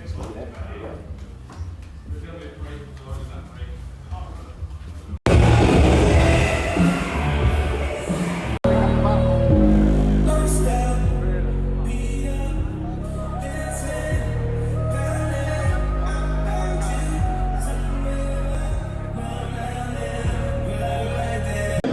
We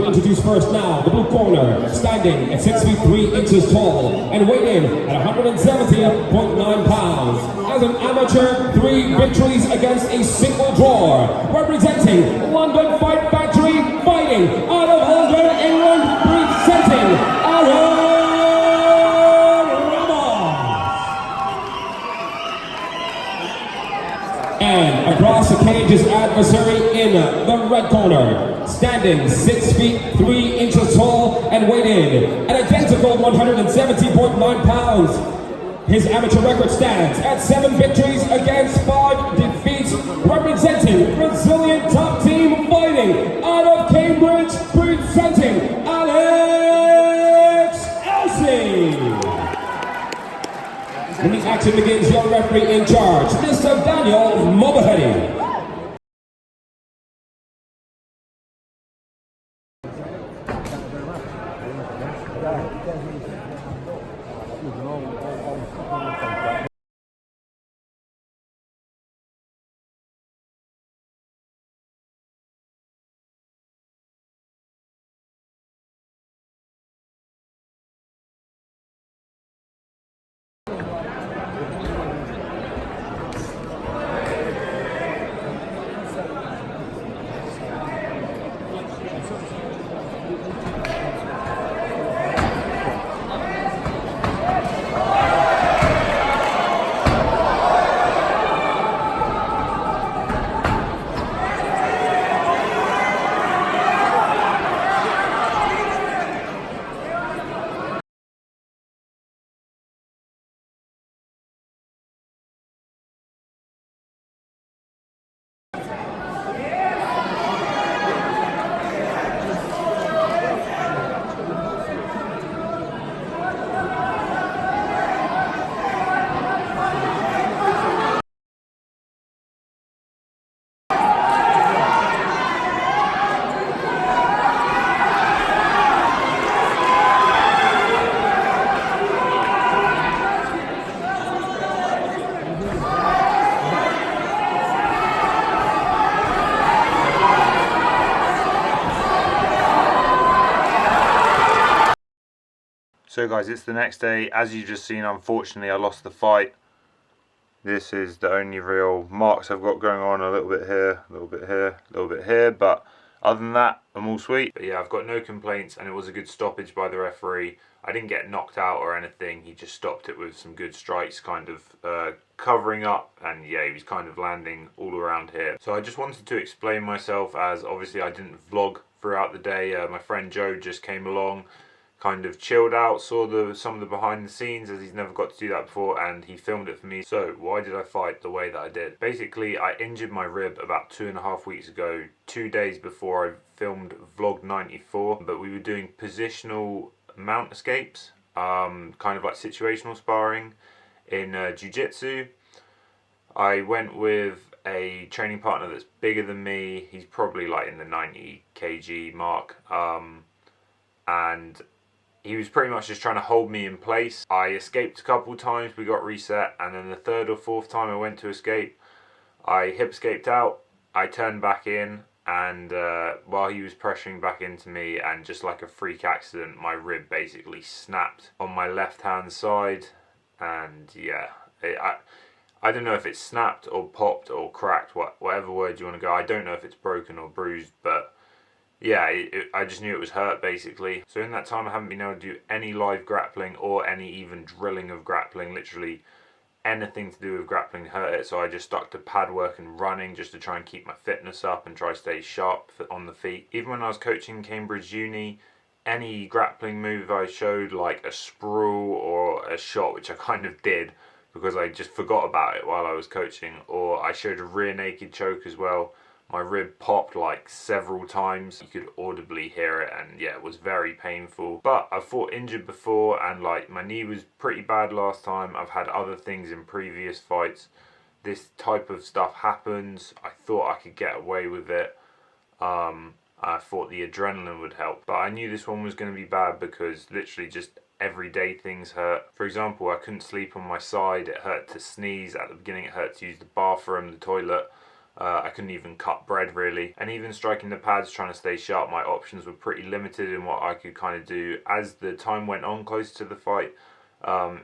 introduce first now the blue corner, standing at 6 feet 3 inches tall and weighing in at 170.9 pounds. As an amateur, 3 victories against a single draw. Representing London Fight Factory, fighting out of London, England, presenting Aaron Ramos. And across the cage his adversary in the red corner, standing 6 feet 3 inches tall and weighing an identical 170.9 pounds. His amateur record stands at 7 victories against 5 defeats, representing Brazilian top team fighting out of Cambridge, presenting Alex Elsie. When the action begins, your referee in charge, Mr. Daniel Mobahedi. So guys, it's the next day. As you just seen, unfortunately I lost the fight. This is the only real marks I've got going on. A little bit here, a little bit here, a little bit here, but other than that I'm all sweet. But yeah, I've got no complaints, and it was a good stoppage by the referee. I didn't get knocked out or anything. He just stopped it with some good strikes, kind of covering up, and yeah, he was kind of landing all around here. So I just wanted to explain myself, as obviously I didn't vlog throughout the day. My friend Joe just came along, kind of chilled out, saw some of the behind the scenes, as he's never got to do that before, and he filmed it for me. So why did I fight the way that I did? Basically, I injured my rib about 2.5 weeks ago, 2 days before I filmed vlog 94, but we were doing positional mount escapes, kind of like situational sparring in jiu-jitsu. I went with a training partner that's bigger than me. He's probably like in the 90 kg mark, and he was pretty much just trying to hold me in place. I escaped a couple times, we got reset, and then the 3rd or 4th time I went to escape, I hip escaped out, I turned back in, and while he was pressuring back into me, and just like a freak accident, my rib basically snapped on my left hand side. And yeah, I don't know if it snapped or popped or cracked, whatever word you want to go. I don't know if it's broken or bruised, but yeah, I just knew it was hurt basically. So in that time I haven't been able to do any live grappling or any even drilling of grappling. Literally anything to do with grappling hurt it, so I just stuck to pad work and running just to try and keep my fitness up and try to stay sharp on the feet. Even when I was coaching Cambridge Uni, any grappling move I showed, like a sprawl or a shot, which I kind of did because I just forgot about it while I was coaching, or I showed a rear naked choke as well. My rib popped like several times. You could audibly hear it, and yeah, it was very painful. But I've fought injured before, and like my knee was pretty bad last time. I've had other things in previous fights. this type of stuff happens. I thought I could get away with it. I thought the adrenaline would help, but I knew this one was going to be bad because literally just everyday things hurt. For example, I couldn't sleep on my side. It hurt to sneeze. At the beginning it hurt to use the bathroom, the toilet. I couldn't even cut bread really, and even striking the pads, trying to stay sharp, my options were pretty limited in what I could kind of do. As the time went on closer to the fight,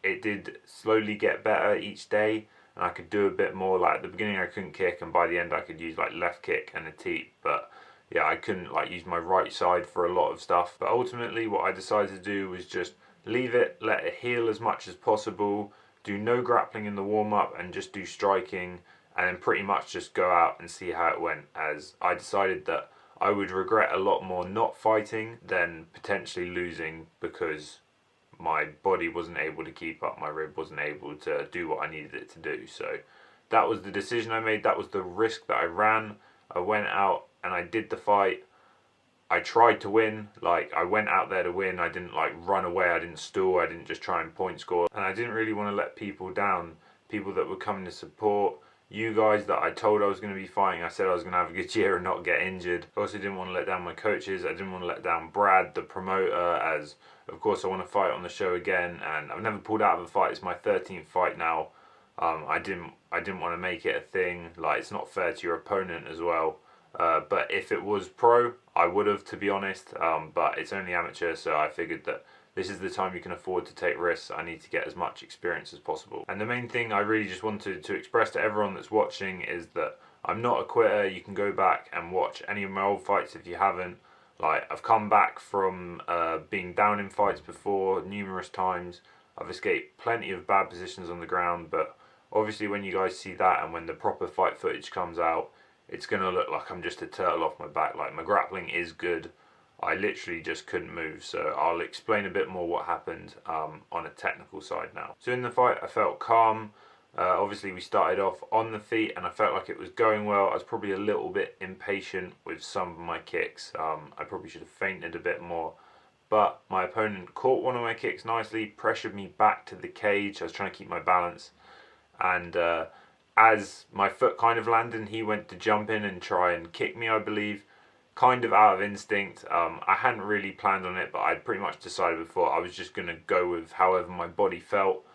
it did slowly get better each day, and I could do a bit more. Like at the beginning I couldn't kick, and by the end I could use like left kick and a teep, but yeah, I couldn't like use my right side for a lot of stuff. But ultimately what I decided to do was just leave it, let it heal as much as possible, do no grappling in the warm-up and just do striking, and then pretty much just go out and see how it went, as I decided that I would regret a lot more not fighting than potentially losing because my body wasn't able to keep up, my rib wasn't able to do what I needed it to do. So that was the decision I made, that was the risk that I ran. I went out and I did the fight. I tried to win, like I went out there to win. I didn't like run away, I didn't stall, I didn't just try and point score. And I didn't really want to let people down, people that were coming to support, you guys that I told I was going to be fighting. I said I was going to have a good year and not get injured. I also didn't want to let down my coaches. I didn't want to let down Brad, the promoter, as of course I want to fight on the show again, and I've never pulled out of a fight. It's my 13th fight now. I didn't want to make it a thing. Like, it's not fair to your opponent as well. But if it was pro, I would have, to be honest. But it's only amateur, so I figured that this is the time you can afford to take risks. I need to get as much experience as possible. And the main thing I really just wanted to express to everyone that's watching is that I'm not a quitter. You can go back and watch any of my old fights if you haven't. Like, I've come back from being down in fights before numerous times. I've escaped plenty of bad positions on the ground, but obviously when you guys see that and when the proper fight footage comes out, it's going to look like I'm just a turtle off my back. Like, my grappling is good. I literally just couldn't move, so I'll explain a bit more what happened on a technical side now. So in the fight, I felt calm. Obviously, we started off on the feet, and I felt like it was going well. I was probably a little bit impatient with some of my kicks. I probably should have feinted a bit more, but my opponent caught one of my kicks nicely, pressured me back to the cage. I was trying to keep my balance, and as my foot kind of landed, he went to jump in and try and kick me, I believe. Kind of out of instinct. I hadn't really planned on it, but I'd pretty much decided before I was just going to go with however my body felt.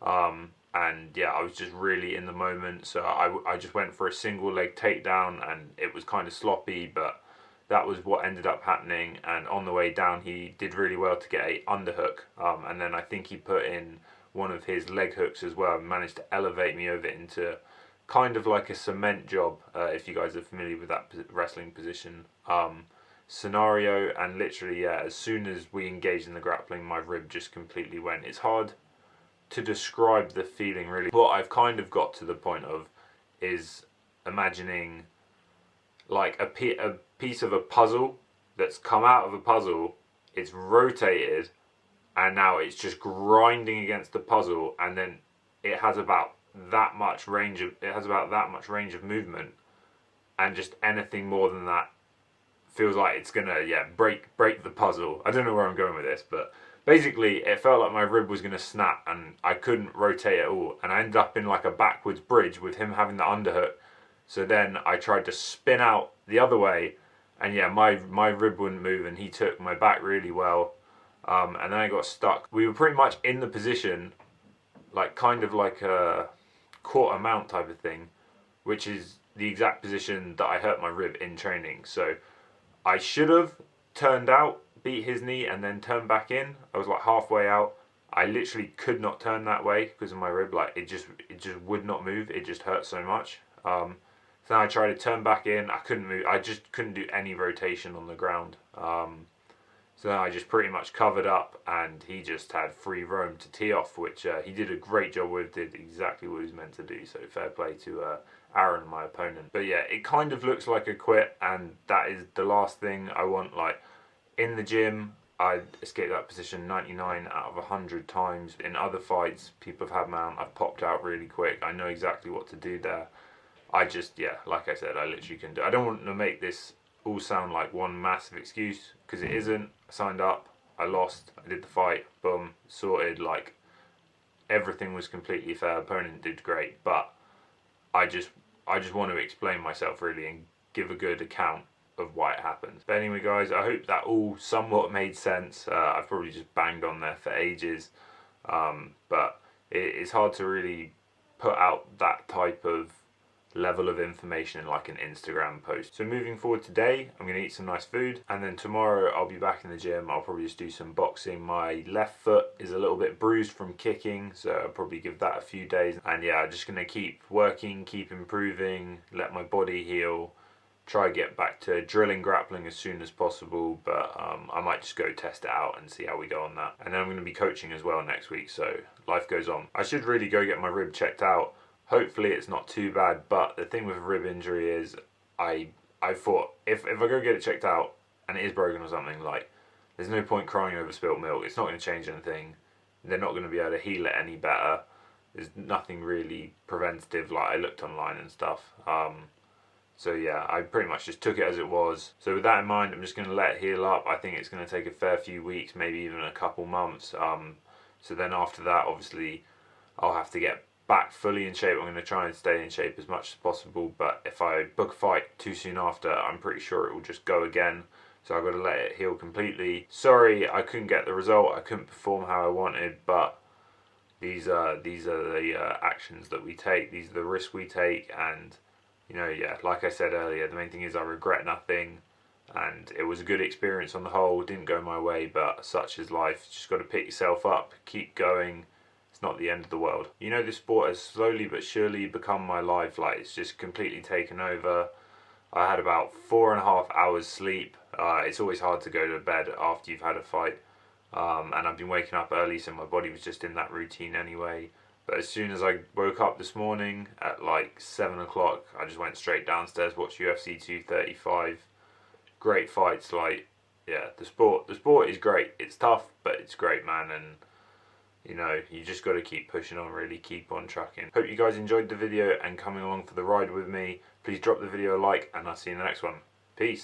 And yeah, I was just really in the moment, so I just went for a single leg takedown, and it was kind of sloppy, but that was what ended up happening. And on the way down, he did really well to get a underhook, and then I think he put in one of his leg hooks as well and managed to elevate me over into kind of like a cement job, if you guys are familiar with that wrestling position scenario. And literally, yeah, as soon as we engaged in the grappling, my rib just completely went. It's hard to describe the feeling, really. What I've kind of got to the point of is imagining like a piece of a puzzle that's come out of a puzzle, it's rotated, and now it's just grinding against the puzzle, and then it has about that much range of movement, and just anything more than that feels like it's gonna break the puzzle. I don't know where I'm going with this, but basically it felt like my rib was gonna snap and I couldn't rotate at all, and I ended up in like a backwards bridge with him having the underhook. So then I tried to spin out the other way, and yeah, my rib wouldn't move, and he took my back really well, and then I got stuck. We were pretty much in the position, like kind of like a quarter mount type of thing, which is the exact position that I hurt my rib in training. So I should have turned out, beat his knee, and then turned back in. I was like halfway out. I literally could not turn that way because of my rib. Like it just would not move. It just hurt so much. So then I tried to turn back in. I couldn't move. I just couldn't do any rotation on the ground. So then I just pretty much covered up, and he just had free roam to tee off, which he did a great job with, did exactly what he was meant to do. So fair play to Aaron, my opponent. But yeah, it kind of looks like a quit, and that is the last thing I want. Like, in the gym, I escaped that position 99 out of 100 times. In other fights, people have had mount, I've popped out really quick. I know exactly what to do there. I just, yeah, like I said, I literally couldn't do it. I don't want to make this all sound like one massive excuse, because it isn't. I signed up, I lost, I did the fight, boom, sorted. Like, everything was completely fair. Opponent did great, but I just want to explain myself really and give a good account of why it happens. But anyway guys, I hope that all somewhat made sense. I've probably just banged on there for ages, but it's hard to really put out that type of level of information in like an Instagram post. So moving forward today, I'm going to eat some nice food, and then tomorrow I'll be back in the gym. I'll probably just do some boxing. My left foot is a little bit bruised from kicking, so I'll probably give that a few days. And yeah, I'm just going to keep working, keep improving, let my body heal, try get back to drilling grappling as soon as possible, but I might just go test it out and see how we go on that. And then I'm going to be coaching as well next week, so life goes on. I should really go get my rib checked out. Hopefully it's not too bad, but the thing with a rib injury is I thought if I go get it checked out and it is broken or something, like, there's no point crying over spilt milk. It's not going to change anything. They're not going to be able to heal it any better. There's nothing really preventative, like I looked online and stuff. So yeah, I pretty much just took it as it was. So with that in mind, I'm just going to let it heal up. I think it's going to take a fair few weeks, maybe even a couple months. So then after that, obviously, I'll have to get back fully in shape. I'm going to try and stay in shape as much as possible, but if I book a fight too soon after, I'm pretty sure it will just go again. So I've got to let it heal completely. Sorry I couldn't get the result, I couldn't perform how I wanted, but these are the actions that we take, these are the risks we take, and you know, yeah, like I said earlier, the main thing is I regret nothing, and it was a good experience on the whole. Didn't go my way, but such is life. Just got to pick yourself up, keep going. It's not the end of the world. You know, this sport has slowly but surely become my life. Like, it's just completely taken over. I had about 4.5 hours sleep. It's always hard to go to bed after you've had a fight. And I've been waking up early, so my body was just in that routine anyway. But as soon as I woke up this morning at like 7 o'clock, I just went straight downstairs, watched UFC 235. Great fights. Like, yeah, the sport is great. It's tough, but it's great, man. And you know, you just got to keep pushing on, really keep on trucking. Hope you guys enjoyed the video and coming along for the ride with me. Please drop the video a like, and I'll see you in the next one. Peace.